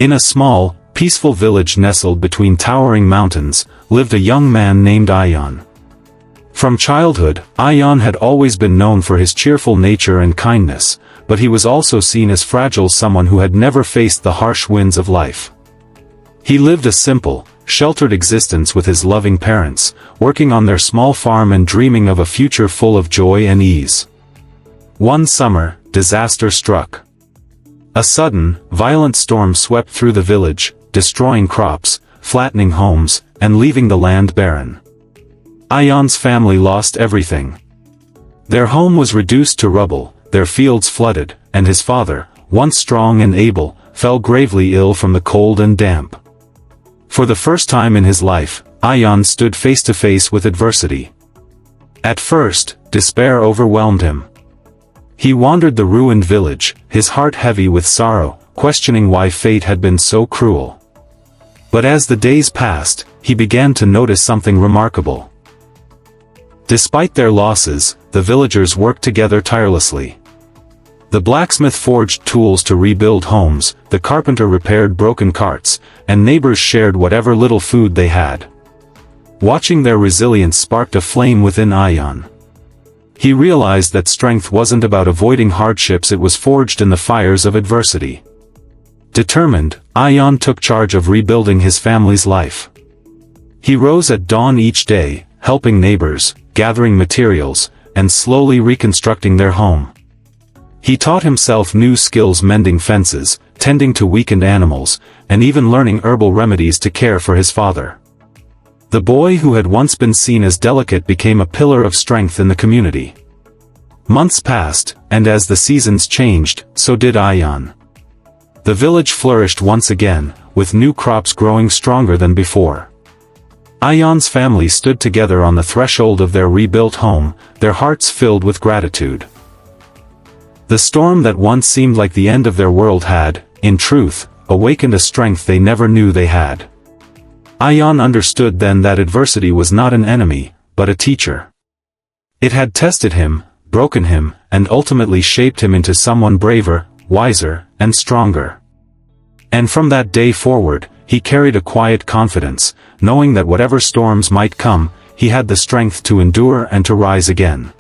In a small, peaceful village nestled between towering mountains, lived a young man named Ayaan. From childhood, Ayaan had always been known for his cheerful nature and kindness, but he was also seen as fragile, someone who had never faced the harsh winds of life. He lived a simple, sheltered existence with his loving parents, working on their small farm and dreaming of a future full of joy and ease. One summer, disaster struck. A sudden, violent storm swept through the village, destroying crops, flattening homes, and leaving the land barren. Ayaan's family lost everything. Their home was reduced to rubble, their fields flooded, and his father, once strong and able, fell gravely ill from the cold and damp. For the first time in his life, Ayaan stood face to face with adversity. At first, despair overwhelmed him. He wandered the ruined village, his heart heavy with sorrow, questioning why fate had been so cruel. But as the days passed, he began to notice something remarkable. Despite their losses, the villagers worked together tirelessly. The blacksmith forged tools to rebuild homes, the carpenter repaired broken carts, and neighbors shared whatever little food they had. Watching their resilience sparked a flame within Ayaan. He realized that strength wasn't about avoiding hardships, it was forged in the fires of adversity. Determined, Ayaan took charge of rebuilding his family's life. He rose at dawn each day, helping neighbors, gathering materials, and slowly reconstructing their home. He taught himself new skills, mending fences, tending to weakened animals, and even learning herbal remedies to care for his father. The boy who had once been seen as delicate became a pillar of strength in the community. Months passed, and as the seasons changed, so did Ayaan. The village flourished once again, with new crops growing stronger than before. Ayaan's family stood together on the threshold of their rebuilt home, their hearts filled with gratitude. The storm that once seemed like the end of their world had, in truth, awakened a strength they never knew they had. Ayaan understood then that adversity was not an enemy, but a teacher. It had tested him, broken him, and ultimately shaped him into someone braver, wiser, and stronger. And from that day forward, he carried a quiet confidence, knowing that whatever storms might come, he had the strength to endure and to rise again.